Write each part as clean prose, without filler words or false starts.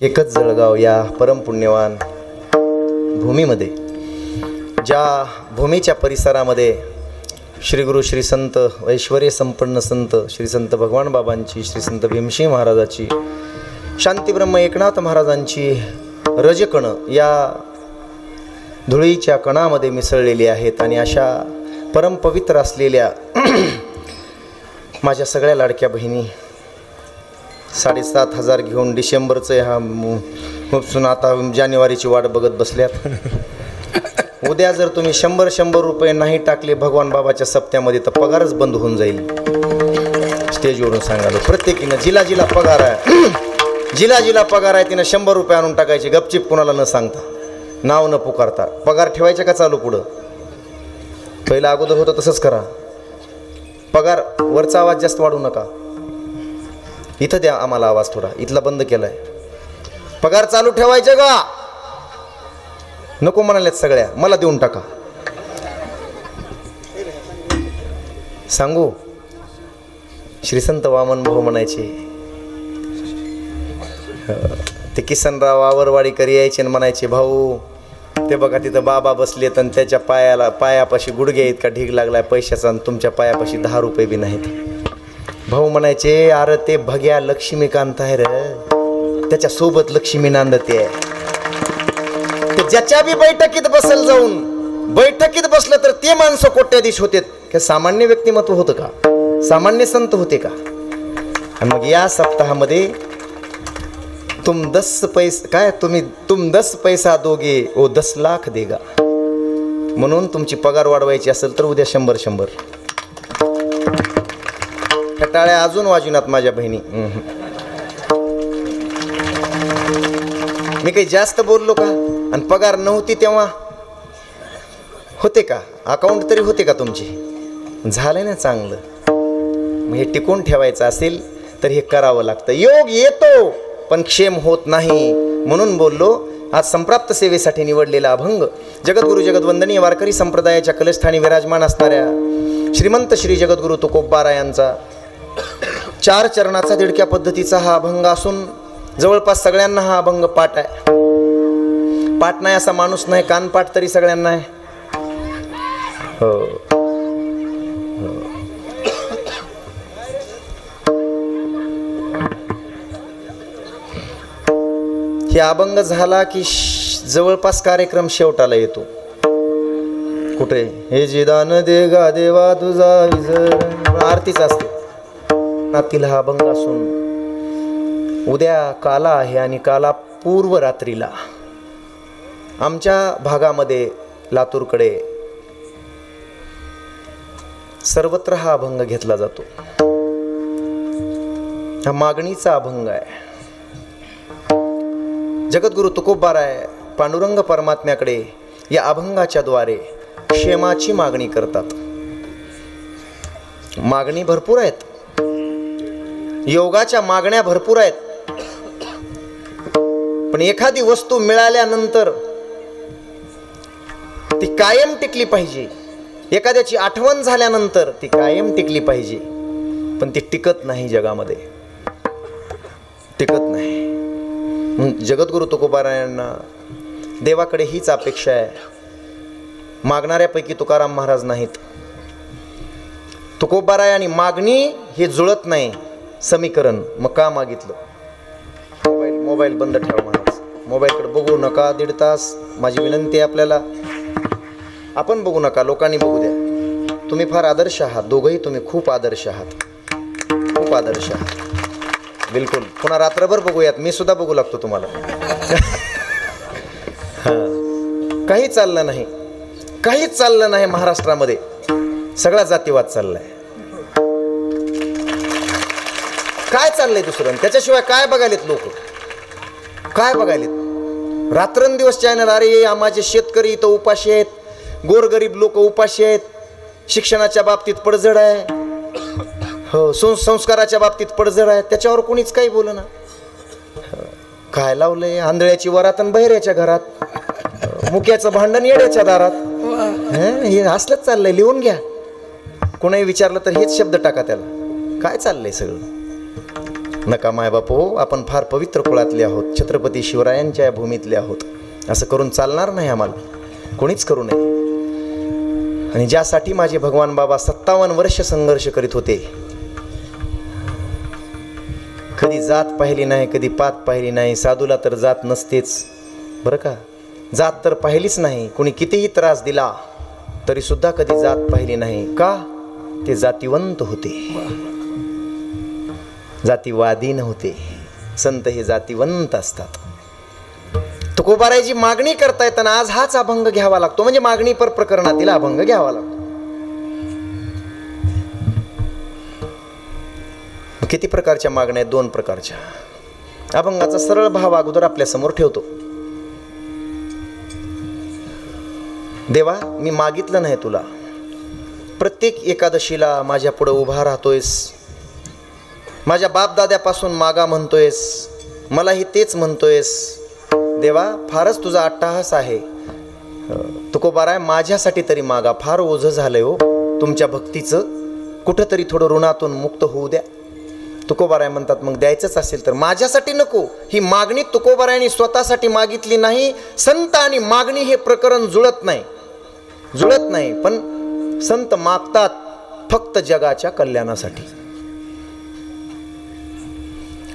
एकच जळगाव या परमपुण्यवान भूमीमध्ये, ज्या भूमीच्या परिसरामध्ये श्री गुरु श्री संत ऐश्वर्य संपन्न संत श्री संत भगवान बाबांची, श्री संत भीमसिंह महाराजाची, शांतीब्रह्म एकनाथ महाराजांची रजकण या धुळीच्या कणामध्ये मिसळलेली आहेत. आणि अशा परमपवित्र असलेल्या माझ्या सगळ्या लाडक्या बहिणी 7,500 घेऊन डिसेंबरचं ह्या मुपसून आता जानेवारीची वाट बघत बसल्यात. उद्या जर तुम्ही 100 रुपये नाही टाकले भगवान बाबाच्या सप्त्यामध्ये तर पगारच बंद होऊन जाईल. स्टेजवरून सांगालो प्रत्येकीनं जिला जिला पगार आहे, जिला जिला पगार आहे तिनं 100 रुपये आणून टाकायचे गपचिप, कुणाला न सांगता, नाव न पुकारता. पगार ठेवायचे का चालू पुढं? पहिलं अगोदर होतं तसंच करा. पगार वरचा आवाज जास्त वाढू नका. इथं द्या आम्हाला आवाज थोडा, इथला बंद केलाय. पगार चालू ठेवायचे का नको म्हणालेत सगळ्या, मला देऊन टाका. सांगू श्री संत वामन भाऊ म्हणायचे, ते किसनराव आवरवाडीकर यायचे आणि म्हणायचे, भाऊ ते बघा तिथं बाबा बसलेत आणि त्याच्या पायापाशी गुडघे इतका ढीग लागलाय पैशाचा आणि तुमच्या पायापाशी 10 रुपये बी नाहीत. भाऊ म्हणायचे, अरे ते भग्या लक्ष्मीकांत आहे रे, त्याच्यासोबत लक्ष्मी नांदते. ते ज्याच्या बी बैठकीत बसल जाऊन, बैठकीत बसलं तर ते माणसं कोट्याधीश होते. काय सामान्य व्यक्तिमत्व होतं का? सामान्य संत होते का? आणि मग या सप्ताहामध्ये तुम 10 पैसा दोगे वो 10 लाख देगा. म्हणून तुमची पगार वाढवायची असेल तर उद्या 100. टाळ्या अजून वाजविनात माझ्या बहिणी. मी काही जास्त बोललो का? आणि पगार नव्हती तेव्हा होते का? अकाउंट तरी होते का तुमची? झालं ना चांगलं. मग हे टिकून ठेवायचं असेल तर हे करावं लागतं. योग येतो पण क्षेम होत नाही. म्हणून बोललो, आज संप्राप्त सेवेसाठी निवडलेला अभंग जगद्गुरु जगद्वंदनीय वारकरी संप्रदायाच्या कलस्थानी विराजमान असणाऱ्या श्रीमंत श्री जगद्गुरु तुकोबारायांचा 4 चरणाचा दिडक्या पद्धतीचा हा अभंग असून जवळपास सगळ्यांना हा अभंग पाठ आहे. पाठ नाही असा माणूस नाही, कानपाठ तरी सगळ्यांना आहे. हो, हे अभंग झाला की जवळपास कार्यक्रम शेवटाला येतो. कुठे हे जे दान दे गा देवा तुझा विजर आरतीच असते. नातील हा अभंग असून उद्या काला आहे आणि काला पूर्व रात्रीला आमच्या भागामध्ये लातूरकडे सर्वत्र हा अभंग घेतला जातो. हा मागणीचा अभंग आहे. जगद्गुरु तुकोबाराय पांडुरंग परमात्म्याकडे या अभंगाच्या द्वारे क्षेमाची मागणी करतात. मागणी भरपूर आहेत, योगाच्या मागण्या भरपूर आहेत. पण एखादी वस्तू मिळाल्यानंतर ती कायम टिकली पाहिजे. एखाद्याची आठवण झाल्यानंतर ती कायम टिकली पाहिजे. पण ती टिकत नाही, जगामध्ये टिकत नाही. जगद्गुरु तुकोबारायांना देवाकडे हीच अपेक्षा आहे. मागणाऱ्यापैकी तुकाराम महाराज नाहीत. तुकोबाराय आणि मागणी हे जुळत नाही समीकरण. मग का मागितलं? मोबाईल बंद ठेवा महाराज. मोबाईलकडे बघू नका 1.5 तास. माझी विनंती आहे आपल्याला. आपण बघू नका, लोकांनी बघू द्या. तुम्ही फार आदर्श आहात, दोघंही तुम्ही खूप आदर्श आहात, खूप आदर्श आहात. बिलकुल. पुन्हा रात्रभर बघूयात, मी सुद्धा बघू लागतो तुम्हाला. काही चाललं नाही, काहीच चाललं नाही महाराष्ट्रामध्ये. सगळा जातीवाद चाललाय. काय चाललंय दुसरं? त्याच्याशिवाय काय बघायलेत लोक? काय बघायलेत? रात्रंदिवस चॅनल. अरे माझे शेतकरी इथं उपाशी आहेत, गोरगरीब लोक उपाशी आहेत, शिक्षणाच्या बाबतीत पडझड आहे, हो संस्काराच्या बाबतीत पडझड आहे. त्याच्यावर कोणीच काही बोलना. काय लावलंय? आंधळ्याची वरात आणि बहिऱ्याच्या घरात, मुक्याचं भांडण येड्याच्या दारात. हे असलंच चाललंय. लिहून घ्या. कोणाही विचारलं तर हेच शब्द टाका त्याला. काय चाललंय सगळं? नका मायबाप हो, आपण फार पवित्र कुळातले आहोत, छत्रपती शिवरायांच्या भूमीतले आहोत, असं करून चालणार नाही आम्हाला, कोणीच करू नये. आणि ज्यासाठी माझे भगवान बाबा 57 वर्ष संघर्ष करीत होते, कधी जात पाहिली नाही, कधी पात पाहिली नाही. साधूला तर जात नसतेच बरं का, जात तर पाहिलीच नाही. कोणी कितीही त्रास दिला तरी सुद्धा कधी जात पाहिली नाही. का? ते जातीवंत होते, जातीवादी नव्हते. संत हे जातीवंत असतात. तुकोबारायची मागणी करता येताना आज हाच अभंग घ्यावा लागतो, म्हणजे मागणी पर प्रकरणातील अभंग घ्यावा लागतो. किती प्रकारच्या मागण्या आहेत? 2 प्रकारच्या. अभंगाचा सरळ भाव अगोदर आपल्या समोर ठेवतो. देवा, मी मागितलं नाही तुला, प्रत्येक एकादशीला माझ्या पुढे उभा राहतोयस, माझ्या बापदाद्यापासून मागा म्हणतोयस, मलाही तेच म्हणतोयस. देवा, फारच तुझा अट्टहास आहे. तुकोबाराय, माझ्यासाठी तरी मागा, फार ओझं झालंय हो तुमच्या भक्तीचं, कुठंतरी थोडं ऋणातून मुक्त होऊ द्या. तुकोबाराय म्हणतात, मग द्यायचंच असेल तर माझ्यासाठी नको. ही मागणी तुकोबारायांनी स्वतःसाठी मागितली नाही. संत आणि मागणी हे प्रकरण जुळत नाही. पण संत मागतात फक्त जगाच्या कल्याणासाठी.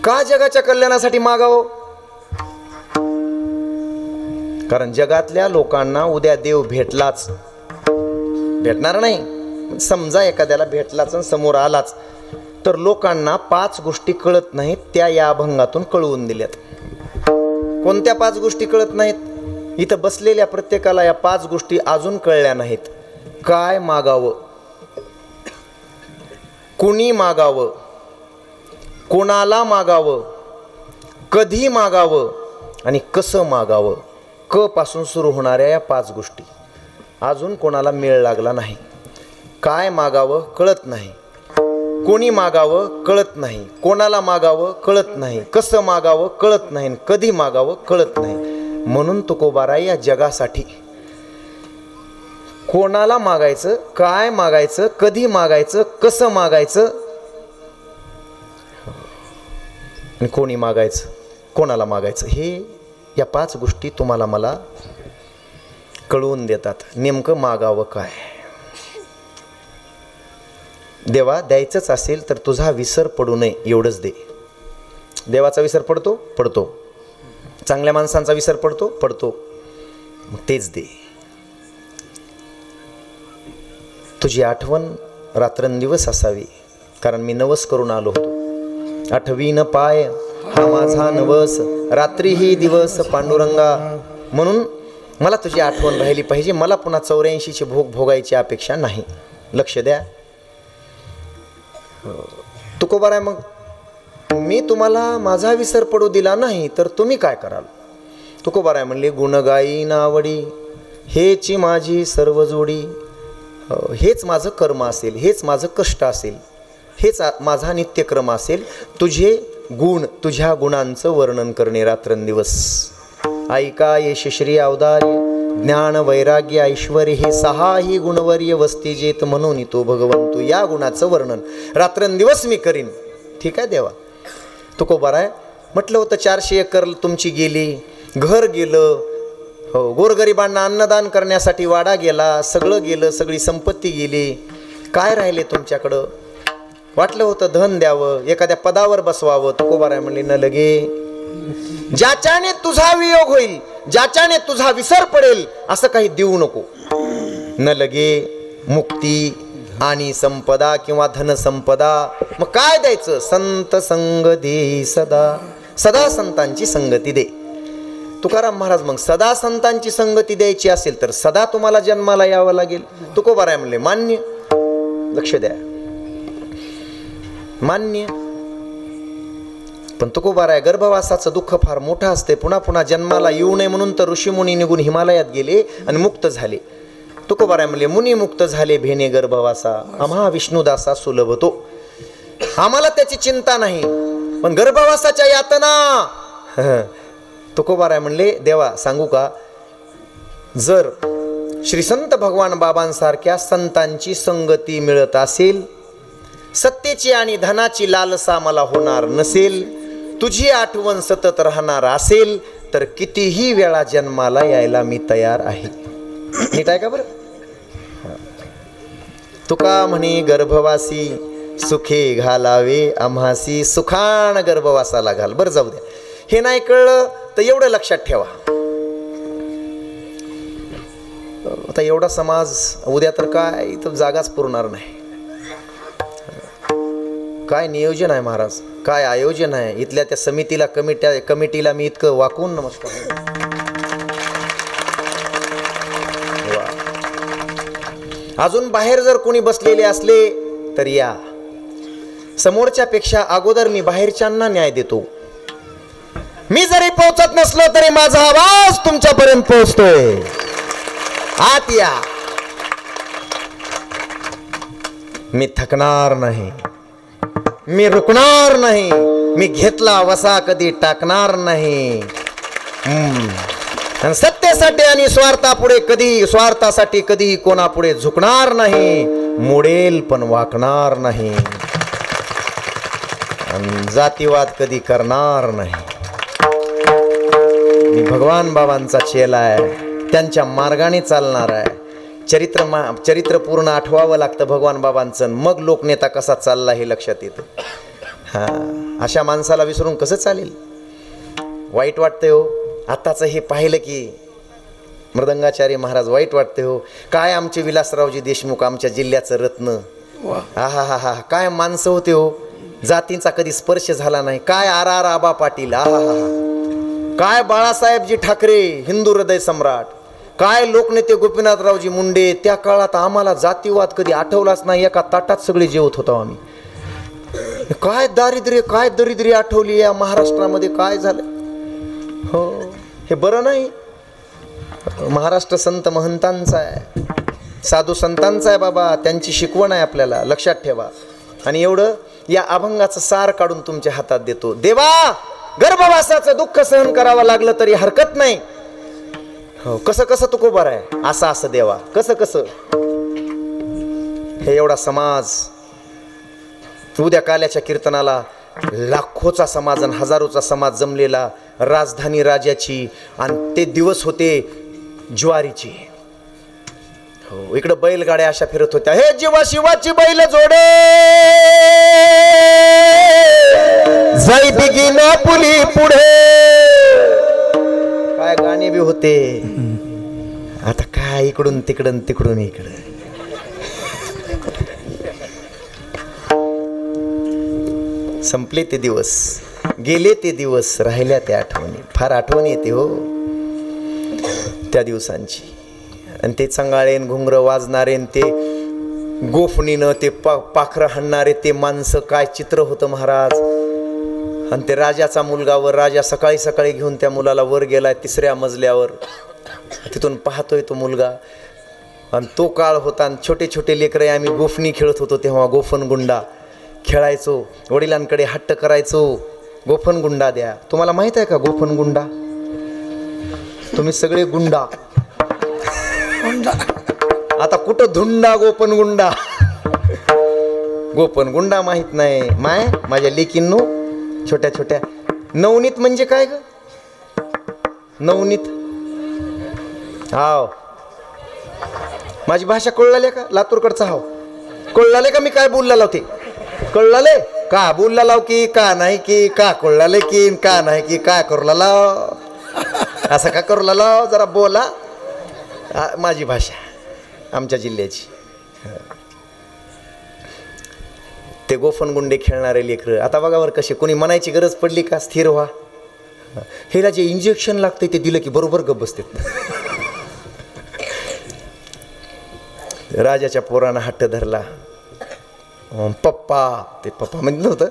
का जगाच्या कल्याणासाठी मागावं? कारण जगातल्या लोकांना उद्या देव भेटलाच, भेटणार नाही, समजा एखाद्याला भेटलाच आणि समोर आलाच, तर लोकांना 5 गोष्टी कळत नाहीत, त्या या अभंगातून कळवून दिल्यात. कोणत्या 5 गोष्टी कळत नाहीत? इथं बसलेल्या प्रत्येकाला या 5 गोष्टी अजून कळल्या नाहीत. काय मागावं, कुणी मागावं, कोणाला मागावं, कधी मागावं आणि कसं मागावं. क पासून सुरू होणाऱ्या या 5 गोष्टी अजून कोणाला मेळ लागला नाही. काय मागावं कळत नाही, कोणी मागावं कळत नाही, कोणाला मागावं कळत नाही, कसं मागावं कळत नाही, कधी मागावं कळत नाही. म्हणून तुकोबाराय या जगासाठी कोणाला मागायचं, काय मागायचं, कधी मागायचं, कसं मागायचं आणि कोणी मागायचं, कोणाला मागायचं, हे या 5 गोष्टी तुम्हाला मला कळवून देतात. नेमकं मागावं काय. देवा, द्यायचंच असेल तर तुझा विसर पडू नये एवढंच दे. देवाचा विसर पडतो, चांगल्या माणसांचा विसर पडतो, मग तेच दे. तुझी आठवण रात्रंदिवस असावी, कारण मी नवस करून आलो होतो. आठवीन पाय हा माझा नवस, रात्रीही दिवस पांडुरंगा. म्हणून मला तुझी आठवण राहिली पाहिजे. मला पुन्हा 84चे भोग भोगायची अपेक्षा नाही. लक्ष द्या. तुकोबाराय, मग मी तुम्हाला माझा विसर पडू दिला नाही तर तुम्ही काय कराल? तुकोबाराय म्हणले, गुण गाई नावडी हेची माझी सर्व जोडी. हेच माझं कर्म असेल, हेच माझं कष्ट असेल, हेच माझा नित्यक्रम असेल. तुझे गुण, तुझ्या गुणांचं वर्णन करणे रात्रंदिवस. ऐका येश श्री अवदार्य, ज्ञान वैराग्य ऐश्वर हे 6ही गुणवर्य वस्ती जेत, म्हणून तो भगवंतू या गुणाचं वर्णन रात्रंदिवस मी करीन. ठीक आहे देवा. तुकोबाराय म्हटलं होतं 400 एकर तुमची गेली, घर गेलं, हो, गोरगरिबांना अन्नदान करण्यासाठी वाडा गेला, सगळं गेलं, सगळी संपत्ती गेली, काय राहिले तुमच्याकडं? वाटलं होतं धन द्यावं, एखाद्या पदावर बसवावं. तुकोबाराय म्हणले, न लगे. ज्याच्याने तुझा वियोग होईल, ज्याच्याने तुझा विसर पडेल असं काही देऊ नको. न लगे मुक्ती आणि संपदा किंवा धनसंपदा. मग काय द्यायचं? संत संग दे सदा, सदा संतांची संगती दे. तुकाराम महाराज, मग सदा संतांची संगती द्यायची असेल तर सदा तुम्हाला जन्माला यावं लागेल. तुकोबाराय म्हणले, मान्य. लक्ष द्या, मान्य. पण तुकोबाराय, गर्भवासाचं दुःख फार मोठं असते. पुन्हा पुन्हा जन्माला येऊ नये म्हणून तर ऋषीमुनी निघून हिमालयात गेले आणि मुक्त झाले. तुकोबाराय म्हणले, मुनी मुक्त झाले भेने गर्भवासा, आम्हा विष्णुदासा सुलभतो. आम्हाला त्याची चिंता नाही, पण गर्भवासाच्या यातना. तुकोबाराय म्हणले, देवा सांगू का, जर श्री संत भगवान बाबांसारख्या संतांची संगती मिळत असेल सत्तेची आणि धनाची लालसा मला होणार नसेल, तुझी आठवण सतत राहणार असेल तर कितीही वेळा जन्माला यायला मी तयार आहे. नीट आहे का बरं? तुका म्हणे गर्भवासी सुखे घालावे आम्हासी, सुखान गर्भवासाला घाल. बरं जाऊ द्या, हे नाही कळलं तर एवढं लक्षात ठेवा. आता एवढा समाज उद्या तर काय इथं जागाच पुरणार नाही. काय नियोजन आहे महाराज, काय आयोजन आहे. इथल्या त्या समितीला कमिटीला मी इतकं वाकून नमस्कार. अजून बाहेर जर कोणी बसलेले असले तर या, समोरच्या पेक्षा अगोदर मी बाहेरच्यांना न्याय देतो. मी जरी पोहोचत नसलो तरी माझा आवाज तुमच्यापर्यंत पोहोचतोय. आत या. मी थकणार नाही, मी रुकणार नाही, मी घेतला वसा कधी टाकणार नाही. सत्तेसाठी आणि स्वार्थासाठी कधी कोणापुढे झुकणार नाही. मोडेल पण वाकणार नाही. जातीवाद कधी करणार नाही. मी भगवान बाबांचा चेला आहे, त्यांच्या मार्गाने चालणार आहे. चरित्र पूर्ण आठवावं लागतं भगवान बाबांचं, मग लोकनेता कसा चालला हे लक्षात येतं. अशा माणसाला विसरून कसं चालेल. वाईट वाटतंय हो. आताचं हे पाहिलं की मृदंगाचार्य महाराज, वाईट वाटते हो. काय आमचे विलासरावजी देशमुख, आमच्या जिल्ह्याचं रत्न. हा काय माणसं होते हो. जातींचा कधी स्पर्श झाला नाही. काय आर आबा पाटील, काय बाळासाहेबजी ठाकरे, हिंदू हृदय सम्राट. काय लोकनेते गोपीनाथरावजी मुंडे. त्या काळात आम्हाला जातीवाद कधी आठवलाच नाही. एका ताटात सगळे जेवत होतो आम्ही. काय दरिद्री आठवली या महाराष्ट्रामध्ये. काय झालं हो, हे बरं नाही. महाराष्ट्र संत महंतांचा आहे, साधू संतांचा आहे बाबा. त्यांची शिकवण आहे आपल्याला, लक्षात ठेवा. आणि एवढं या अभंगाचं सार काढून तुमच्या हातात देतो. देवा, गर्भवासाचं दुःख सहन करावं लागलं तरी हरकत नाही. हो, कसं तुकोबार आहे. असं देवा, कसं हे एवढा समाज. उद्या काल्याच्या कीर्तनाला लाखोचा समाज आणि हजारोचा समाज जमलेला, राजधानी राजाची. आणि ते दिवस होते ज्वारीची. हो, इकडं बैलगाड्या अशा फिरत होत्या. हे जीवा शिवाची बैल जोडे जाई बिगिन पुली पुढे. काय गाणे बी होते. आता काय इकडून तिकडून इकडं. संपले ते दिवस, गेले ते दिवस, राहिल्या त्या आठवणी. फार आठवण येते हो त्या दिवसांची. आणि ते चंगाळेन घुंगरं वाजणारे, ते गोफणीनं ते पाखरं हाणणारे ते माणसं. काय चित्र होतं महाराज. आणि ते राजाचा मुलगा वर, राजा सकाळी सकाळी घेऊन त्या मुलाला वर गेलाय 3ऱ्या मजल्यावर. तिथून पाहतोय तो मुलगा. आणि तो काळ होता. आणि छोटे छोटे लेकरं, आम्ही गोफणी खेळत होतो तेव्हा. गोफन गुंडा खेळायचो. वडिलांकडे हट्ट करायचो, गोफन गुंडा द्या. तुम्हाला माहित आहे का गोफन गुंडा? तुम्ही सगळे गुंडा. आता कुठं धुंडा गोपन गुंडा. गोपन गुंडा माहित नाही. माझ्या लेकींनो, छोट्या छोट्या. नवनीत म्हणजे काय ग? नवनीत. हाव, माझी भाषा कळलाले का? लातूरकडचा हाव. कळलाले का मी काय बोलला लावते? कळलाले का बोलला लाव की का नाही की का कळलाले की का नाही की काय करूला लाव. असं का करूला लाव, जरा बोला. माझी भाषा आमच्या जिल्ह्याची. ते गोफन गुंडे खेळणारे लेकरं. आता बघा बरं कसे. कोणी म्हणायची गरज पडली का स्थिर व्हा. हेला जे इंजेक्शन लागते ते दिलं की बरोबर गप बसते. राजाच्या पोरानं हट्ट धरला. पप्पा, ते पप्पा म्हणत नव्हतं,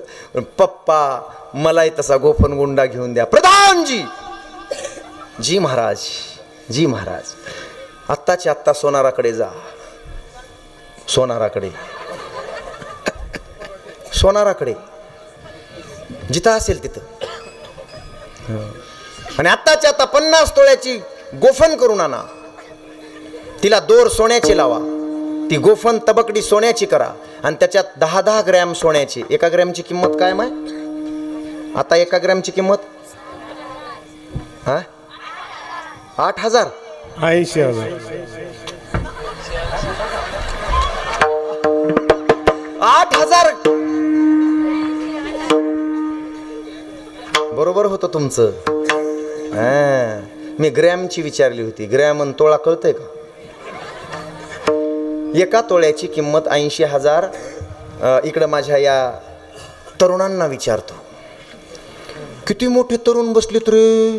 पप्पा मलाही तसा गोफन गुंडा घेऊन द्या. प्रधानजी. जी महाराज, जी महाराज. आत्ताच्या आत्ता सोनाराकडे जा. सोनाराकडे जिथं असेल तिथं. आणि आत्ताच्या आता 50 तोळ्याची गोफन करून आणा. तिला दोर सोन्याची लावा. ती गोफन तबकडी सोन्याची करा. आणि त्याच्यात 10-10 ग्रॅम सोन्याची. 1 ग्रॅमची किंमत काय माय आता? 1 ग्रॅमची किंमत 8,000 80,000 8,000. बरोबर होतं तुमचं. मी ग्रॅमची विचारली होती. ग्रॅम आणि तोळा कळतंय का? 1 तोळ्याची किंमत 80,000. इकडं माझ्या या तरुणांना विचारतो, किती मोठे तरुण बसलेत रे.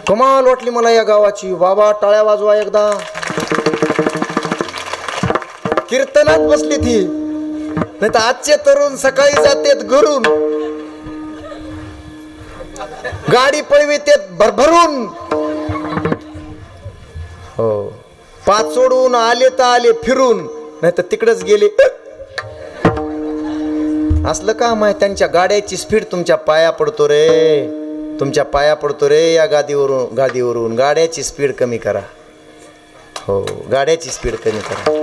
कमाल वाटली मला या गावाची. बाबा टाळ्या वाजवा एकदा. कीर्तनात बसली ती. नाही तर आजचे तरुण सकाळी जातेत घरून, गाडी पळवितेत भरभरून. हो, 5 सोडून आले तर आले फिरून, नाही तर तिकडच गेले. असलं का माहिती? त्यांच्या गाड्याची स्पीड तुमच्या पाया पडतो रे. तुमच्या पाया पडतो रे. या गाडीवरून गाड्याची स्पीड कमी करा. हो, गाड्याची स्पीड कमी करा.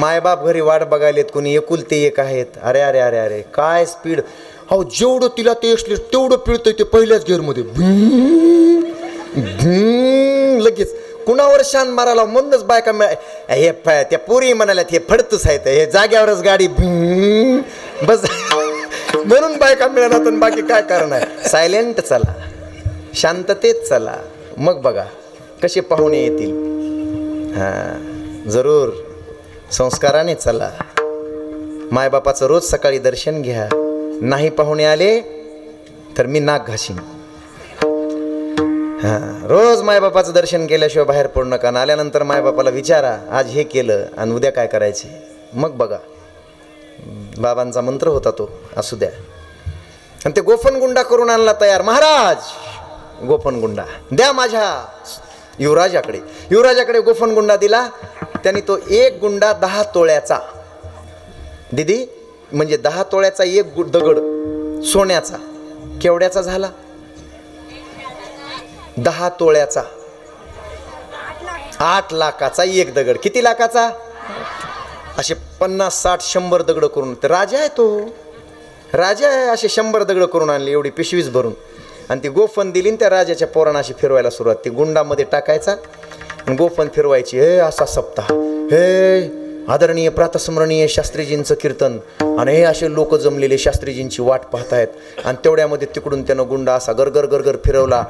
मायबाप घरी वाट बघायलेत, कोणी एकुलते एक आहेत. अरे अरे अरे अरे काय स्पीड. अहो जेवढं तिला ते एक्सलेटर तेवढं पिळतंय ते पहिल्याच गिअरमध्ये. लगेच कुणावर शान मारायला म्हणूनच बायका हे त्या पोरी म्हणाल्यात हे फडतूस आहेत, हे जाग्यावरच गाडी बस म्हणून बायका मिळणार. बाकी काय करणार? सायलेंट चला, शांततेत चला, मग बघा कसे पाहुणे येतील. जरूर संस्काराने चला. मायबापाचं रोज सकाळी दर्शन घ्या. नाही पाहुणे आले तर मी नाक घासीन. रोज मायबापाचं दर्शन केल्याशिवाय बाहेर पडू नका. आल्यानंतर मायबापाला विचारा आज हे केलं आणि उद्या काय करायचे, मग बघा. बाबांचा मंत्र होता तो, असू द्या. आणि ते गोफणगुंडा करून आणला तयार. महाराज गोफणगुंडा द्या माझ्या युवराजाकडे. युवराजाकडे गोफणगुंडा दिला. त्यांनी तो 1 गुंडा 10 तोळ्याचा. दिदी म्हणजे 10 तोळ्याचा 1 दगड सोन्याचा केवढ्याचा झाला? 10 तोळ्याचा 8 लाखाचा 1 दगड. किती लाखाचा? असे 50, 60, 100 दगड करून. तर राजा आहे तो, राजा आहे. असे 100 दगड करून आणले, एवढी पिशवीच भरून. आणि ती गोफण दिली त्या राजाच्या पोरांना अशी फिरवायला सुरुवात. ती गुंडामध्ये टाकायचा आणि गोफण फिरवायची. हे असा सप्ताह, हे आदरणीय प्रातस्मरणीय शास्त्रीजींचं कीर्तन, आणि हे असे लोक जमलेले शास्त्रीजींची वाट पाहतायत. आणि तेवढ्यामध्ये तिकडून त्यानं गुंडा असा गरगर गरगर फिरवला,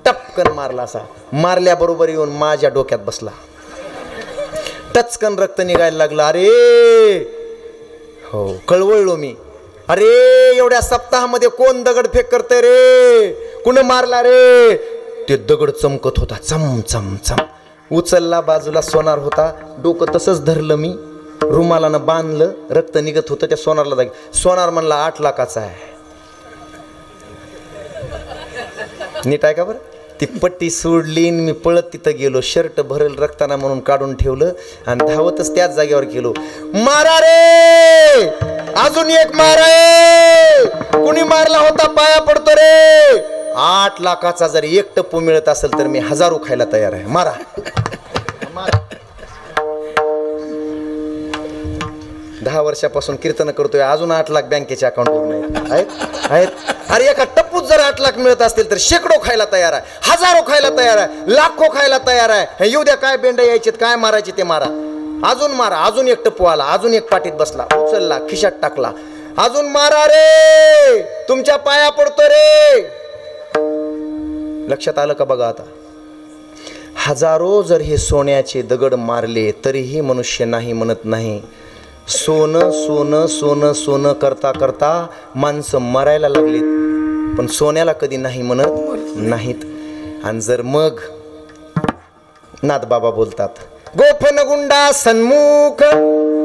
टपकन मारला. असा मारल्याबरोबर येऊन माझ्या डोक्यात बसला. टचकन रक्त निघायला लागलं. अरे हो, कळवळलो मी. अरे एवढ्या सप्ताहामध्ये कोण दगड फेक करते रे? कुण मारला रे? ते दगड चमकत होता, चम चम चम. उचलला, बाजूला सोनार होता. डोकं तसंच धरलं मी, रुमालानं बांधलं. रक्त निघत होतं त्या सोनारला जागी. सोनार म्हणला 8 लाखाचा आहे. नीट आहे का बरं? ती पट्टी सोडली, मी पळत तिथं गेलो. शर्ट भरेल रक्ताना म्हणून काढून ठेवलं आणि धावतच त्याच जागेवर गेलो. मारा रे, अजून एक मारा रे. कुणी मारला होता? पाया पडतो रे. 8 लाखाचा जर 1 टप्पू मिळत असेल तर मी 1000 खायला तयार आहे. मारा. 10 वर्षापासून कीर्तन करतोय, अजून 8 लाख बँकेच्या अकाउंटवर आहेत. अरे एका टप्पूत जर 8 लाख मिळत असतील तर शेकडो खायला तयार आहे, 1000 खायला तयार आहे, लाखो खायला तयार आहे. येऊ द्या, काय बेंड यायचे, काय मारायचे ते मारा. अजून मारा. अजून 1 टप्पू आला, अजून 1 पाटीत बसला, उचलला, खिशात टाकला. अजून मारा रे, तुमच्या पाया पडतो रे. लक्षात आलं का बघा आता? हजारो जर हे सोन्याचे दगड मारले तरीही मनुष्य नाही म्हणत नाही. सोनं सोनं सोनं सोनं करता करता माणसं मरायला लागलीत, पण सोन्याला कधी नाही म्हणत नाहीत. आणि जर मग नाथबाबा बोलतात, गोफणगुंडा सन्मुख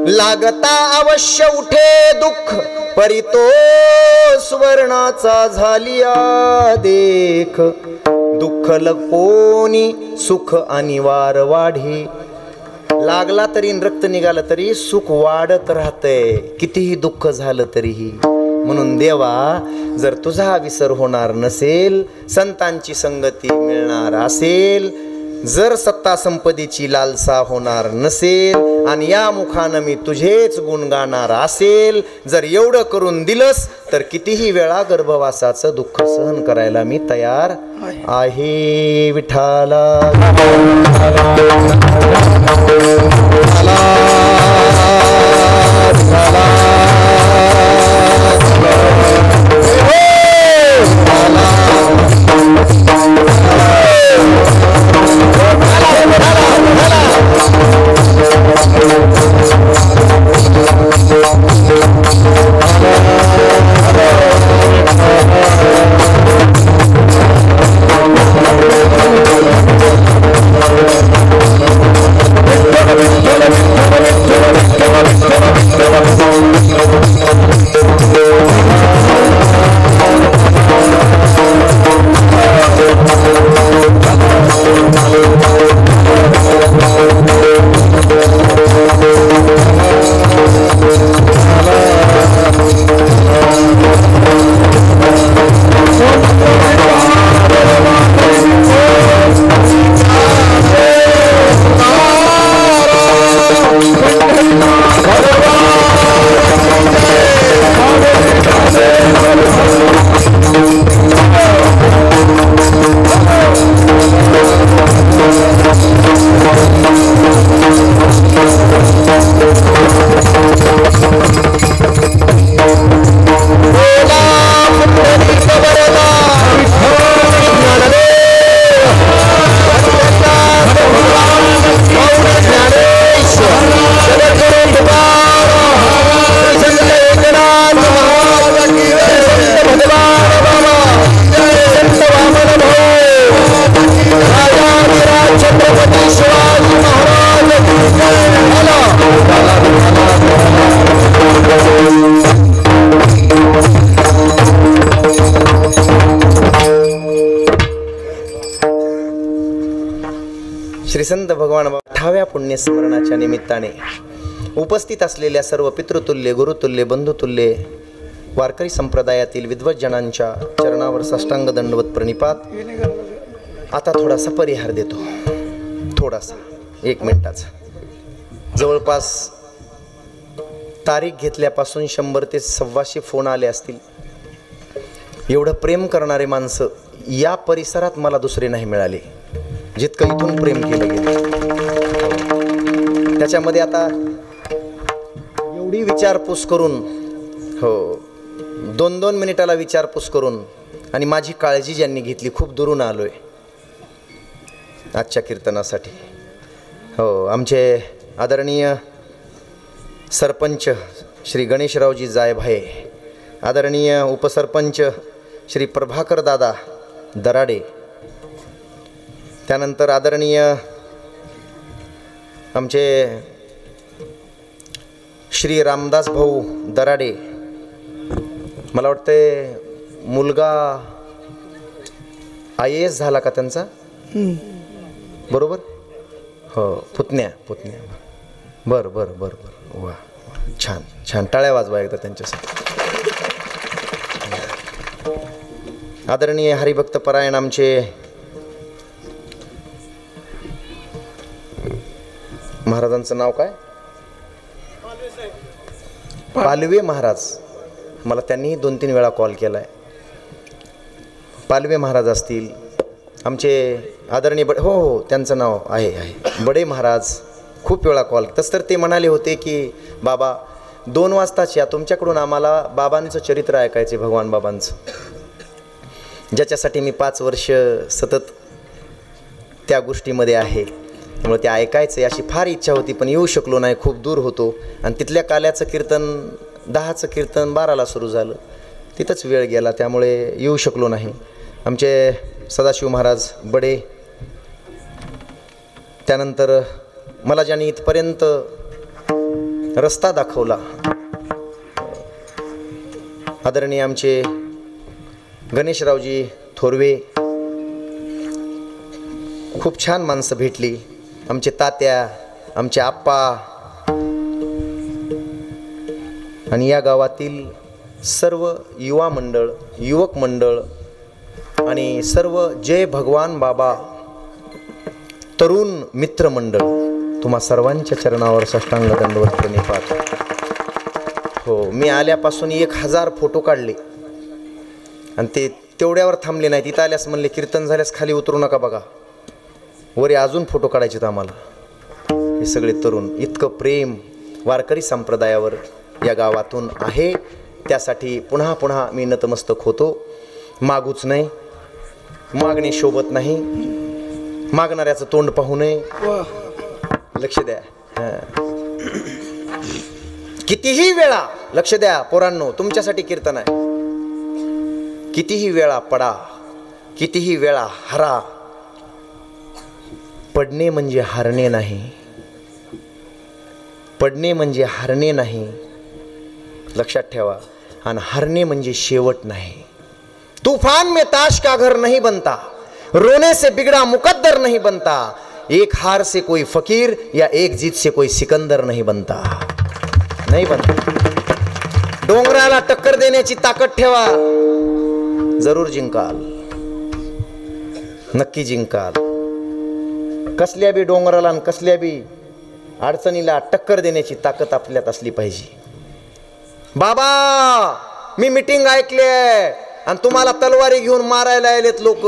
लागता अवश्य उठे दुःख, परितो स्वर्णाचा झालिया देख. दुःख लपोनी सुख अनिवार वाढी. लागला तरी रक्त निघालं तरी सुख वाढत राहतंय, कितीही दुःख झालं तरीही. म्हणून देवा, जर तुझा विसर होणार नसेल, संतांची संगती मिळणार असेल जर सत्ता संपदेची लालसा होणार नसेल आणि या मुखानं मी तुझेच गुण गाणार असेल, जर एवढं करून दिलंस तर कितीही वेळा गर्भवासाचं दुःख सहन करायला मी तयार आहे. विठाला श्री संत भगवान 8व्या पुण्यस्मरणाच्या निमित्ताने उपस्थित असलेल्या सर्व पितृतुल्य, गुरुतुल्य, बंधुतुल्य वारकरी संप्रदायातील विद्वज्जनांच्या चरणावर साष्टांग दंडवत प्रणिपात. आता थोडासा परिहार देतो, थोडासा 1 मिनिटाचा. जवळपास तारीख घेतल्यापासून 100 ते 125 फोन आले असतील. एवढं प्रेम करणारे माणसं या परिसरात मला दुसरे नाही मिळाले, जितकं इथून प्रेम केलं गेलं. त्याच्यामध्ये आता एवढी विचारपूस करून, हो 2-2 मिनिटाला विचारपूस करून आणि माझी काळजी ज्यांनी घेतली, खूप दुरून आलो आहे आजच्या कीर्तनासाठी. हो, आमचे आदरणीय सरपंच श्री गणेशरावजी जायभाये, आदरणीय उपसरपंच श्री प्रभाकर दादा दराडे, त्यानंतर आदरणीय आमचे श्री रामदास भाऊ दराडे, मला वाटते मुलगा IAS झाला का त्यांचा, बरोबर? हो, पुतण्या. बरं. वा, छान छान, टाळ्या वाजवा एकदा त्यांच्यासाठी. आदरणीय हरिभक्त परायण आमचे महाराजांचं नाव काय? पालवे महाराज. मला त्यांनीही 2-3 वेळा कॉल केला आहे. पालवे महाराज असतील आमचे आदरणीय हो त्यांचं नाव आहे बडे महाराज. खूप वेळा कॉल. तसं तर ते म्हणाले होते की बाबा 2 वाजताच या, तुमच्याकडून आम्हाला बाबांचं चरित्र ऐकायचे, भगवान बाबांचं, ज्याच्यासाठी मी 5 वर्ष सतत त्या गोष्टीमध्ये आहे. त्यामुळे ते ऐकायचं अशी फार इच्छा होती, पण येऊ शकलो नाही, खूप दूर होतो. आणि तिथल्या काल्याचं कीर्तन 10चं कीर्तन 12ला सुरू झालं, तिथंच वेळ गेला, त्यामुळे येऊ शकलो नाही. आमचे सदाशिव महाराज बडे, त्यानंतर मला ज्यांनी इथपर्यंत रस्ता दाखवला आदरणीय आमचे गणेशरावजी थोरवे, खूप छान माणसं भेटली. आमचे तात्या, आमचे आप्पा आणि या गावातील सर्व युवा मंडळ, युवक मंडळ आणि सर्व जय भगवान बाबा तरुण मित्रमंडळ तुम्हा सर्वांच्या चरणावर साष्टांग दंडवत प्रणिपात. हो, मी आल्यापासून 1000 फोटो काढले आणि ते तेवढ्यावर थांबले नाहीत. इथं आल्यास म्हणले कीर्तन झाल्यास खाली उतरू नका बघा, वरे अजून फोटो काढायचे आम्हाला. हे सगळे तरुण, इतकं प्रेम वारकरी संप्रदायावर या गावातून आहे. त्यासाठी पुन्हा पुन्हा मी नतमस्तक होतो. मागूच नाही, मागणे शोभत नाही, मागणाऱ्याचं तोंड पाहू नये. लक्ष द्या. कितीही वेळा, लक्ष द्या पोरांनो, तुमच्यासाठी कीर्तन आहे. कितीही वेळा पडा, कितीही वेळा हरा, पडणे म्हणजे हारणे नाही. पडणे म्हणजे हारणे नाही, लक्षात ठेवा. आणि हारणे म्हणजे शेवट नाही. तूफान में ताश का घर नहीं बनता, रोने से बिगड़ा मुकद्दर नहीं बनता, एक हार से कोई फकीर या एक जीत से कोई सिकंदर नहीं बनता. नहीं बनता. डोंगराला टक्कर देण्याची ताकद ठेवा, जरूर जिंकाल, नक्की जिंकाल. कसल्या बी डोंगराला आणि कसल्या बी अडचणीला टक्कर देण्याची ताकद आपल्यात असली पाहिजे. बाबा, मी मीटिंग ऐकली आणि तुम्हाला तलवारी घेऊन मारायला आलेत लोक.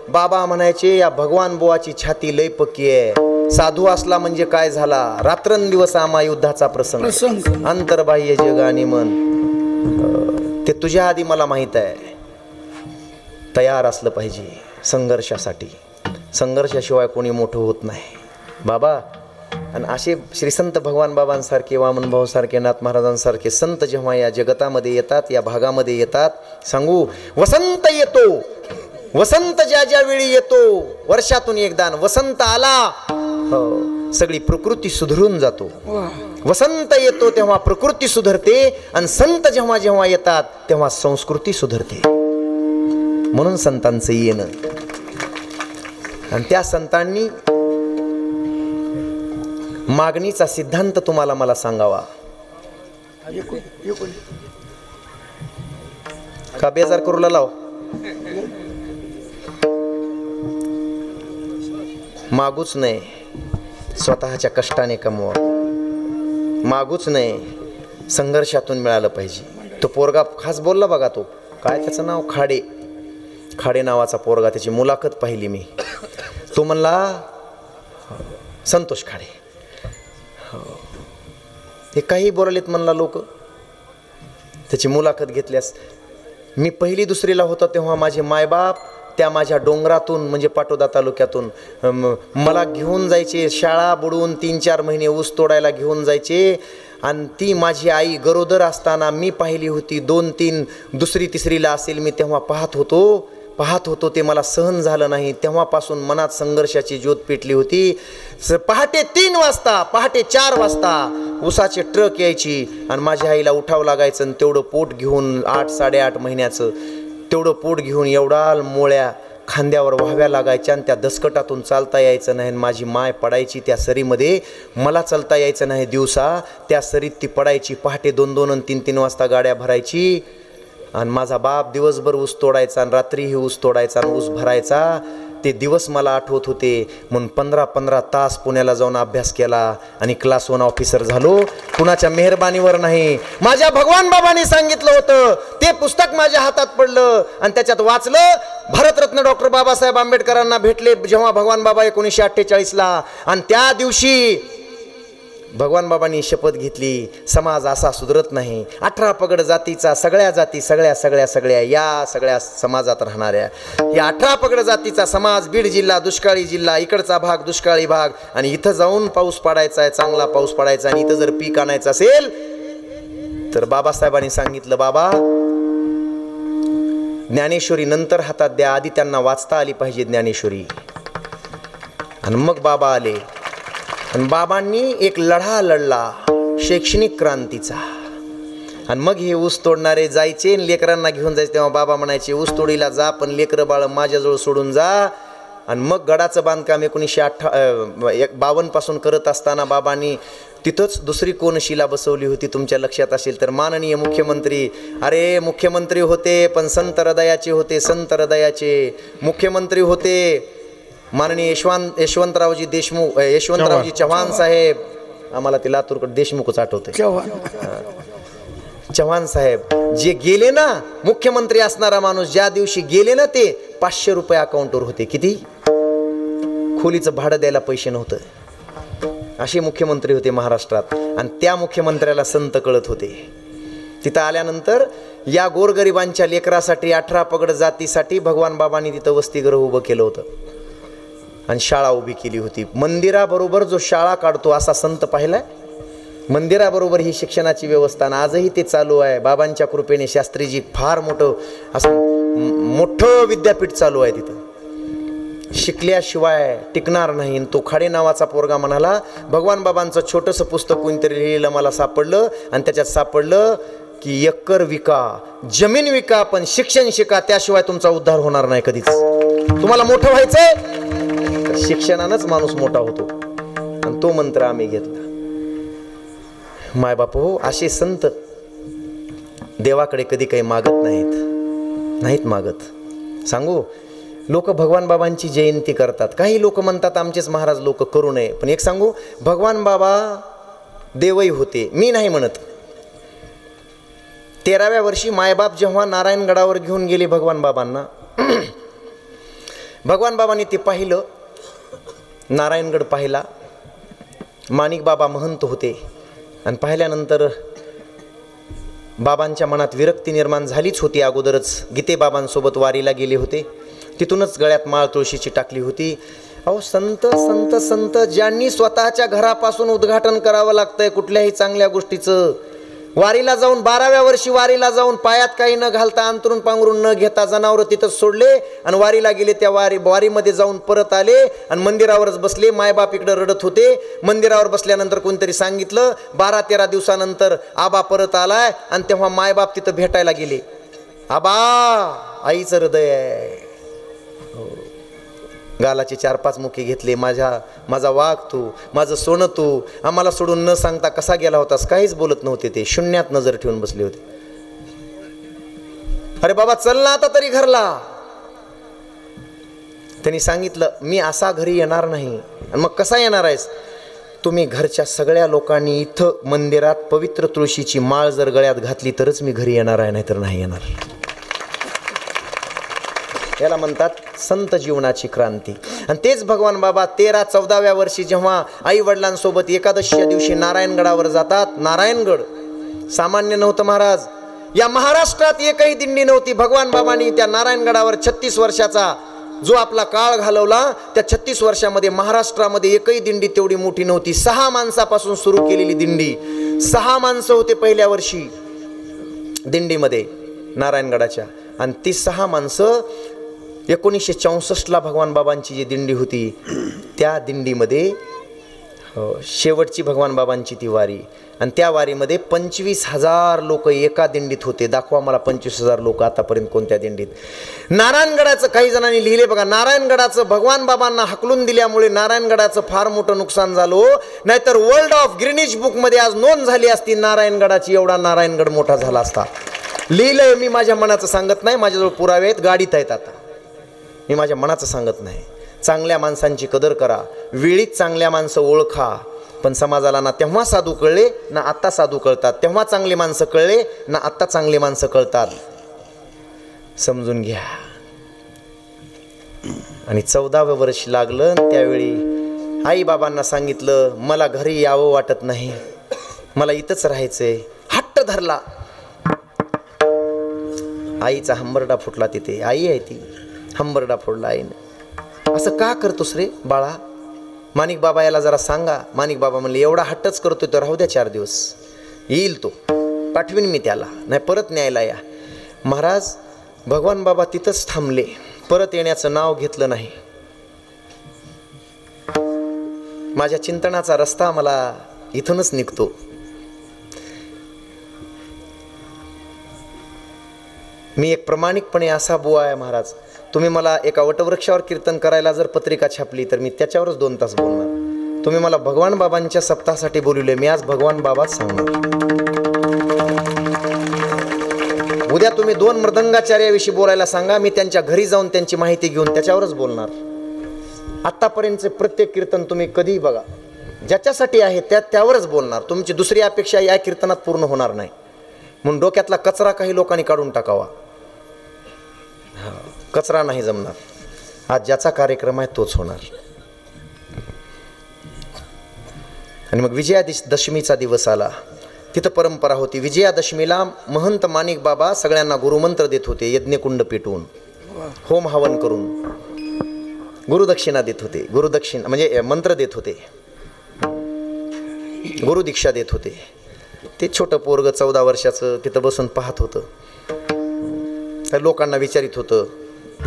बाबा म्हणायचे, या भगवान बुवाची छाती लय पक्की आहे. साधू असला म्हणजे काय झाला, रात्रंदिवस आम्हा युद्धाचा प्रसंग, अंतर्बाह्य जग आणि मन. ते तुझ्या आधी मला माहित आहे. तयार असलं पाहिजे संघर्षासाठी. संघर्षाशिवाय कोणी मोठं होत नाही बाबा. आणि असे श्री संत भगवान बाबांसारखे, वामन भाऊसारखे, नाथ महाराजांसारखे संत जेव्हा या जगतामध्ये येतात, या भागामध्ये येतात, सांगू वसंत येतो. वसंत ज्या ज्या वेळी येतो, वर्षातून एकदा वसंत आला, हो, सगळी प्रकृती सुधरून जातो. वसंत येतो तेव्हा प्रकृती सुधरते, आणि संत जेव्हा जेव्हा येतात तेव्हा संस्कृती सुधरते. म्हणून संतांचं येणं. आणि त्या संतांनी मागणीचा सिद्धांत तुम्हाला मला सांगावा. का बेजार करू लाव. मागूच नाही, स्वतःच्या कष्टाने कमवा. मागूच नाही, संघर्षातून मिळालं पाहिजे. तो पोरगा खास बोलला बघा, तो काय त्याचं नाव, खाडे. खाडे नावाचा पोरगा, त्याची मुलाखत पाहिली मी. तो म्हणला, संतोष खाडे, हे काही बोललेत म्हणला लोक. त्याची मुलाखत घेतल्यास, मी 1ली 2रीला होतो तेव्हा माझे मायबाप त्या माझ्या डोंगरातून म्हणजे पाटोदा तालुक्यातून मला घेऊन जायचे. शाळा बुडवून 3-4 महिने ऊस तोडायला घेऊन जायचे. आणि ती माझी आई गरोदर असताना मी पाहिली होती. 2-3 2री 3रीला असेल मी, तेव्हा पाहत होतो. ते मला सहन झालं नाही. तेव्हापासून मनात संघर्षाची ज्योत पेटली होती. पहाटे 3 वाजता, पहाटे 4 वाजता ऊसाचे ट्रक यायची आणि माझ्या आईला उठावं लागायचं. आणि तेवढं पोट घेऊन 8-8.5 महिन्याचं तेवढं पोट घेऊन एवढा मोळ्या खांद्यावर व्हाव्या लागायच्या. आणि त्या दसकटातून चालता यायचं नाही. माझी माय पडायची त्या सरीमध्ये, मला चालता यायचं नाही. दिवसा त्या सरीत ती पडायची. पहाटे 2-2 आणि 3-3 वाजता गाड्या भरायची. आणि माझा बाप दिवसभर ऊस तोडायचा आणि रात्रीही ऊस तोडायचा आणि ऊस भरायचा. ते दिवस मला आठवत होते. म्हणून 15-15 तास पुण्याला जाऊन अभ्यास केला आणि क्लास 1 ऑफिसर झालो. कुणाच्या मेहरबानीवर नाही. माझ्या भगवान बाबांनी सांगितलं होतं, ते पुस्तक माझ्या हातात पडलं आणि त्याच्यात वाचलं. भारतरत्न डॉक्टर बाबासाहेब आंबेडकरांना भेटले जेव्हा भगवान बाबा 1948ला. आणि त्या दिवशी भगवान बाबांनी शपथ घेतली, समाज असा सुधरत नाही. 18 पगड जातीचा, सगळ्या जाती, सगळ्या या सगळ्या समाजात राहणाऱ्या या 18 पगड जातीचा समाज. बीड जिल्हा दुष्काळी जिल्हा, इकडचा भाग दुष्काळी भाग. आणि इथं जाऊन पाऊस पडायचा आहे, चांगला पाऊस पडायचा. आणि इथं जर पीक आणायचं असेल तर बाबासाहेबांनी सांगितलं, बाबा ज्ञानेश्वरी नंतर हातात द्या, आधी त्यांना वाचता आली पाहिजे ज्ञानेश्वरी. आणि मग बाबा आले. आणि बाबांनी एक लढा लढला शैक्षणिक क्रांतीचा. आणि मग हे ऊस तोडणारे जायचे लेकरांना घेऊन जायचे. तेव्हा बाबा म्हणायचे, ऊस तोडीला जा पण लेकरं बाळ माझ्याजवळ सोडून जा. आणि मग गडाचं बांधकाम 1952 पासून करत असताना बाबांनी तिथंच 2री कोनशिला बसवली होती. तुमच्या लक्षात असेल तर माननीय मुख्यमंत्री, अरे मुख्यमंत्री होते पण संत हृदयाचे होते. संत हृदयाचे मुख्यमंत्री होते. माननीय यशवंतरावजी देशमुख, यशवंतरावजी चव्हाण साहेब, आम्हाला ते लातूरकडे देशमुखच आठवते, चव्हाण साहेब जे गेले ना, मुख्यमंत्री असणारा माणूस ज्या दिवशी गेले ना, ते 500 रुपये अकाउंटवर होते. किती? खोलीचं भाडं द्यायला पैसे नव्हतं. असे मुख्यमंत्री होते महाराष्ट्रात. आणि त्या मुख्यमंत्र्याला संत कळत होते. तिथं आल्यानंतर या गोरगरिबांच्या लेकरासाठी 18 पगड जातीसाठी भगवान बाबांनी तिथं वसतिगृह उभं केलं होतं आणि शाळा उभी केली होती. मंदिराबरोबर जो शाळा काढतो असा संत पाहिलाय. मंदिराबरोबर ही शिक्षणाची व्यवस्था, आजही ते चालू आहे. बाबांच्या कृपेने शास्त्रीजी फार मोठं विद्यापीठ चालू आहे तिथं. शिकल्याशिवाय टिकणार नाही. तो खाडे नावाचा पोरगा म्हणाला, भगवान बाबांचं छोटंसं पुस्तक कोणतरी लिहिलेलं मला सापडलं आणि त्याच्यात सापडलं की एकर विका, जमीन विका, पण शिक्षण शिका, त्याशिवाय तुमचा उद्धार होणार नाही कधीच. तुम्हाला मोठं व्हायचंय तर शिक्षणानंच माणूस मोठा होतो. आणि तो मंत्र आम्ही घेतला. माय बाप हो, असे संत देवाकडे कधी काही मागत नाहीत मागत. सांगू, लोक भगवान बाबांची जयंती करतात. काही लोक म्हणतात आमचेच महाराज लोक करू नये. पण एक सांगू, भगवान बाबा देवही होते, मी नाही म्हणत. 13व्या वर्षी मायबाप जेव्हा नारायणगडावर घेऊन गेले भगवान बाबांना, भगवान बाबांनी ते पाहिलं, नारायणगड पाहिला. माणिक बाबा महंत होते. आणि पाहिल्यानंतर बाबांच्या मनात विरक्ती निर्माण झालीच होती. अगोदरच गीते बाबांसोबत वारीला गेले होते. तिथूनच गळ्यात माळ तुळशीची टाकली होती. अहो संत संत संत ज्यांनी स्वतःच्या घरापासून उद्घाटन करावं लागतंय कुठल्याही चांगल्या गोष्टीचं, वारीला जाऊन 12व्या वर्षी वारीला जाऊन पायात काही न घालता, अंतरून पांघरून न घेता जनावर तिथं सोडले आणि वारीला गेले. त्या वारीमध्ये जाऊन परत आले आणि मंदिरावरच बसले. मायबाप इकडे रडत होते. मंदिरावर बसल्यानंतर कोणतरी सांगितलं 12-13 दिवसानंतर आबा परत आलाय. आणि तेव्हा मायबाप तिथं भेटायला गेले. आबा, आईचं हृदय आहे. गालाचे 4-5 मुखे घेतले. माझा वाघ तू, माझं सोनं तू, आम्हाला सोडून न सांगता कसा गेला होतास. काहीच बोलत नव्हते. ते शून्यात नजर ठेवून बसले होते. अरे बाबा चल ना आता तरी घरला. त्यांनी सांगितलं मी असा घरी येणार नाही. आणि मग कसा येणार आहेस? तुम्ही घरच्या सगळ्या लोकांनी इथं मंदिरात पवित्र तुळशीची माळ जर गळ्यात घातली तरच मी घरी येणार आहे, नाहीतर नाही येणार. याला म्हणतात संत जीवनाची क्रांती. आणि तेच भगवान बाबा 13-14व्या वर्षी जेव्हा आई वडिलांसोबत एकादशीच्या दिवशी नारायणगडावर जातात. नारायणगड सामान्य नव्हतं महाराज. या महाराष्ट्रात एकही दिंडी नव्हती. भगवान बाबांनी त्या नारायणगडावर 36 वर्षाचा जो आपला काळ घालवला, त्या 36 वर्षामध्ये महाराष्ट्रामध्ये एकही दिंडी तेवढी मोठी नव्हती. 6 माणसापासून सुरू केलेली दिंडी. 6 माणसं होते पहिल्या वर्षी दिंडीमध्ये नारायणगडाच्या. आणि ती 6 माणसं 1964ला भगवान बाबांची जी दिंडी होती त्या दिंडीमध्ये शेवटची भगवान बाबांची ती वारी. आणि त्या वारीमध्ये 25,000 लोक एका दिंडीत होते. दाखवा मला 25,000 लोक आतापर्यंत कोणत्या दिंडीत. नारायणगडाचं काही जणांनी लिहिले बघा, नारायणगडाचं भगवान बाबांना हकलून दिल्यामुळे नारायणगडाचं फार मोठं नुकसान झालं. नाहीतर वर्ल्ड ऑफ ग्रीनिच बुकमध्ये आज नोंद झाली असती नारायणगडाची. एवढा नारायणगड मोठा झाला असता. लिहिलंय मी, माझ्या मनाचं सांगत नाही. माझ्याजवळ पुरावे आहेत, गाडीत आहेत. आता मी माझ्या मनाचं सांगत नाही. चांगल्या माणसांची कदर करा. वेळीच चांगल्या माणसं ओळखा. पण समाजाला ना तेव्हा साधू कळले ना आत्ता साधू कळतात. तेव्हा चांगली माणसं कळले ना आत्ता चांगली माणसं कळतात. समजून घ्या. आणि 14व्या वर्ष लागलं. त्यावेळी आई बाबांना सांगितलं मला घरी यावं वाटत नाही, मला इथंच राहायचंय. हट्ट धरला. आईचा हंबरडा फुटला. तिथे आई आहे ती, हंबरडा फोडला आईने. असं का करतोस रे बाळा? माणिक बाबा याला जरा सांगा. माणिक बाबा म्हणले एवढा हट्टच करतोय तर राहू द्या 4 दिवस, येईल तो, पाठवीन मी त्याला, नाही परत न्यायला या. महाराज भगवान बाबा तिथंच थांबले. परत येण्याचं नाव घेतलं नाही. माझ्या चिंतनाचा रस्ता मला इथूनच निघतो. मी एक प्रामाणिकपणे असा बुवा आहे महाराज. तुम्ही मला एका वटवृक्षावर कीर्तन करायला जर पत्रिका छापली तर मी त्याच्यावरच 2 तास बोलणार. तुम्ही मला भगवान बाबांच्या सप्ताहासाठी बोलवले, मी आज भगवान बाबाच सांगणार. उद्या तुम्ही 2 मृदंगाचार्याविषयी बोलायला सांगा, मी त्यांच्या घरी जाऊन त्यांची माहिती घेऊन त्याच्यावरच बोलणार. आतापर्यंतचे प्रत्येक कीर्तन तुम्ही कधीही बघा, ज्याच्यासाठी आहे त्यावरच बोलणार. तुमची दुसरी अपेक्षा या कीर्तनात पूर्ण होणार नाही. म्हणून डोक्यातला कचरा काही लोकांनी काढून टाकावा. कचरा नाही जमणार. आज ज्याचा कार्यक्रम आहे तोच होणार. आणि मग विजयादशमीचा दिवस आला. तिथं परंपरा होती, विजयादशमीला महंत माणिक बाबा सगळ्यांना गुरुमंत्र देत होते. यज्ञकुंड पेटवून, होम हवन करून गुरुदक्षिणा देत होते. गुरुदक्षिणा म्हणजे मंत्र देत होते, गुरुदीक्षा देत होते. ते छोटं पोरग 14 वर्षाचं तिथं बसून पाहत होतं. त्या लोकांना विचारित होतं,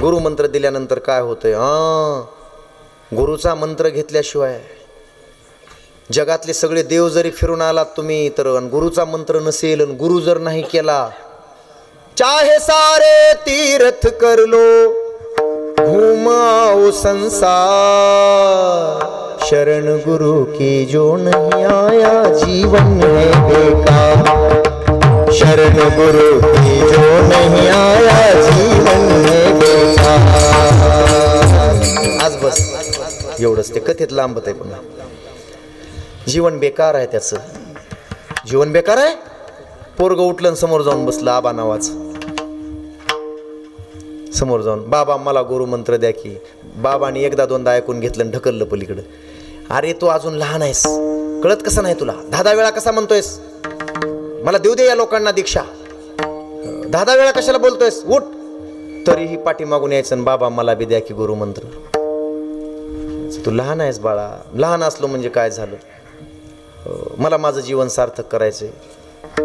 गुरुमंत्र दिल्यानंतर काय होतंय? गुरुचा मंत्र घेतल्याशिवाय जगातले सगळे देव जरी फिरून आलात तुम्ही तर गुरुचा मंत्र नसेल, गुरु जर नाही केला, चाहे सारे तीर्थ कर लो घुमाओ संसार, शरण गुरु की जो नहीं आया जीवन है बेकार, शरण गुरु की जो नहीं आया जीवन है बेकार. आज बस एवढंच. ते कथेत लांबत आहे. पुन्हा जीवन बेकार आहे. त्याचं जीवन बेकार आहे. पोरग उठलं समोर जाऊन बसलं, आबा नावाचं समोर जाऊन, बाबा मला गुरुमंत्र द्या की. बाबाने एकदा दोनदा ऐकून घेतलं, ढकललं पलीकडं. अरे तू अजून लहान आहेस, कळत कसं नाही तुला? 10 वेळा कसा म्हणतोयस मला देऊ दे या लोकांना दीक्षा? 10 वेळा कशाला बोलतोयस? उठ. तरीही पाठीमागून यायचं, बाबा मला बी द्या की गुरुमंत्र. तू लहान आहेस बाळा. लहान असलो म्हणजे काय झालं? मला माझं जीवन सार्थक करायचंय,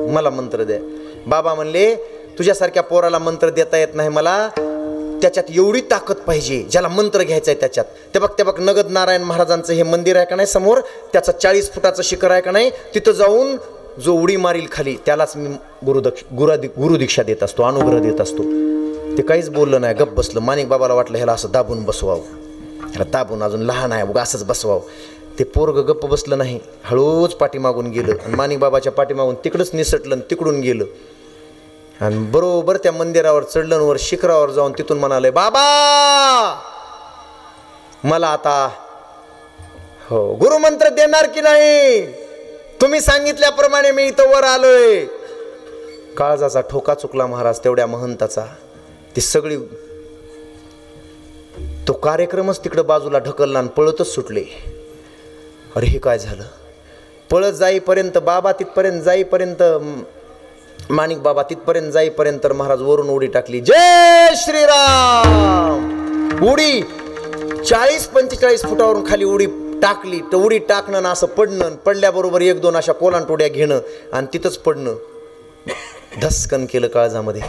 मला मंत्र द्या. बाबा म्हणले, तुझ्यासारख्या पोराला मंत्र देता येत नाही मला, त्याच्यात एवढी ताकद पाहिजे ज्याला मंत्र घ्यायचा आहे त्याच्यात. ते बघ नगद नारायण महाराजांचं हे मंदिर आहे का नाही समोर, त्याचं 40 फुटाचं शिखर आहे का नाही, तिथं जाऊन जो उडी मारील खाली त्यालाच मी गुरुदीक्षा देत असतो, अनुग्रह देत असतो. ते काहीच बोललं नाही, गप्प बसलं. माणिक बाबाला वाटलं ह्याला असं दाबून बसवावं, ह्याला दाबून, अजून लहान आहे बघ असंच बसवावं. ते पोरग गप्प बसलं नाही, हळूच पाठीमागून गेलं आणि माणिक बाबाच्या पाठीमागून तिकडंच निसटलं, तिकडून गेलं आणि बरोबर त्या मंदिरावर चढलं. वर शिखरावर जाऊन तिथून म्हणाले, बाबा मला आता गुरुमंत्र देणार की नाही? तुम्ही सांगितल्याप्रमाणे मी इथं वर आलोय. काळजाचा ठोका चुकला महाराज तेवढ्या महंताचा. ती सगळी तो कार्यक्रमच तिकडे बाजूला ढकलला आणि पळतच सुटले. अरे हे काय झालं? पळत जाईपर्यंत, बाबा तिथपर्यंत जाईपर्यंत, माणिक बाबा तिथपर्यंत जाईपर्यंत महाराज वरून उडी टाकली. जय श्रीराम. उडी 40-45 फुटावरून खाली उडी टाकली. तर उडी टाकणं ना असं पडणं, पडल्याबरोबर 1-2 अशा कोलांटोड्या घेणं आणि तिथंच पडणं. धस्कन केलं काळजामध्ये.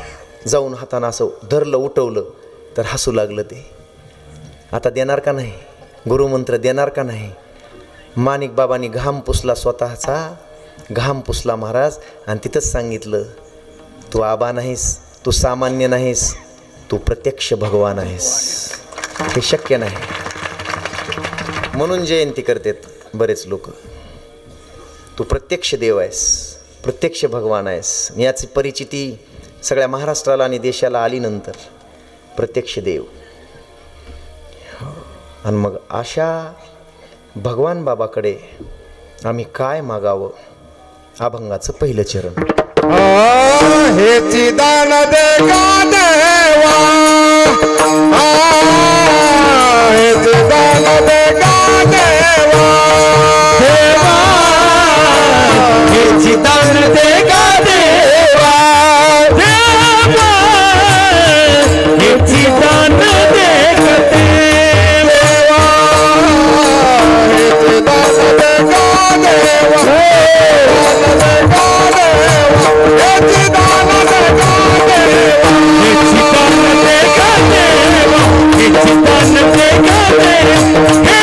जाऊन हातानं असं धरलं, उठवलं तर हसू लागलं. ते आता देणार का नाही गुरुमंत्र? देणार का नाही? माणिक बाबांनी घाम पुसला, स्वतःचा घाम पुसला महाराज आणि तिथंच सांगितलं, तू आबा नाहीस, तू सामान्य नाहीस, तू प्रत्यक्ष भगवान आहेस. हे शक्य नाही. म्हणून जयंती करतात बरेच लोक. तू प्रत्यक्ष देव आहेस, प्रत्यक्ष भगवान आहेस. याची परिचिती सगळ्या महाराष्ट्राला आणि देशाला आली नंतर. प्रत्यक्ष देव. आणि मग अशा भगवान बाबाकडे आम्ही काय मागावं? अभंगाचं पहिलं चरण. हे दान दे गा देवा, हे दान दे गा देवा, देवा हे दान दे गा देवा, देवा हे दान दे गा देवा, हे दान दे गा देवा, हे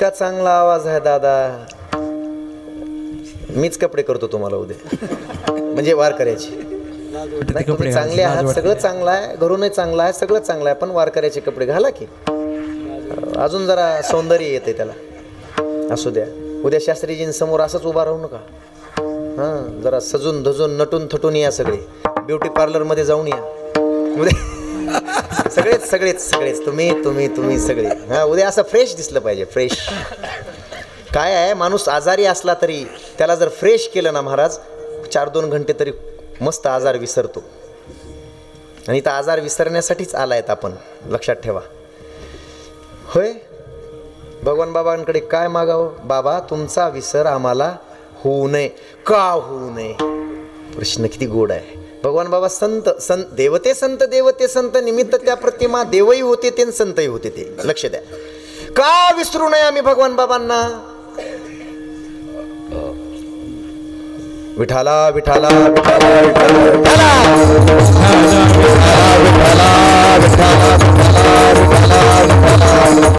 इतका चांगला आवाज आहे दादा, मीच कपडे करतो तुम्हाला उद्या, म्हणजे वारकऱ्याचे. नाही, तुम्ही चांगले आहात, सगळं चांगलं आहे, घरूनही चांगलं आहे, सगळं चांगलं आहे, पण वारकऱ्याचे कपडे घाला की, अजून जरा सौंदर्य येते त्याला. असू द्या, उद्या शास्त्रीजींसमोर असंच उभा राहू नका. हां, जरा सजून धजून नटून थटून या, सगळे ब्युटी पार्लरमध्ये जाऊन या उद्या. सगळेच सगळेच सगळेच तुम्ही तुम्ही तुम्ही सगळे. हां, उद्या असं फ्रेश दिसलं पाहिजे, फ्रेश. काय आहे, माणूस आजारी असला तरी त्याला जर फ्रेश केलं ना महाराज, 4-2 घंटे तरी मस्त आजार विसरतो. आणि इथं आजार विसरण्यासाठीच आलायत आपण, लक्षात ठेवा. होय, भगवान बाबांकडे काय मागावं? बाबा तुमचा विसर आम्हाला होऊ नये. का होऊ नये? प्रश्न किती गोड आहे. भगवान बाबा संत देवते संत निमित्त त्या प्रतिमा देवही होते ते संतही होते ते. लक्ष द्या, का विसरू नये आम्ही भगवान बाबांना? विठाला विठाला विठाला विठाला.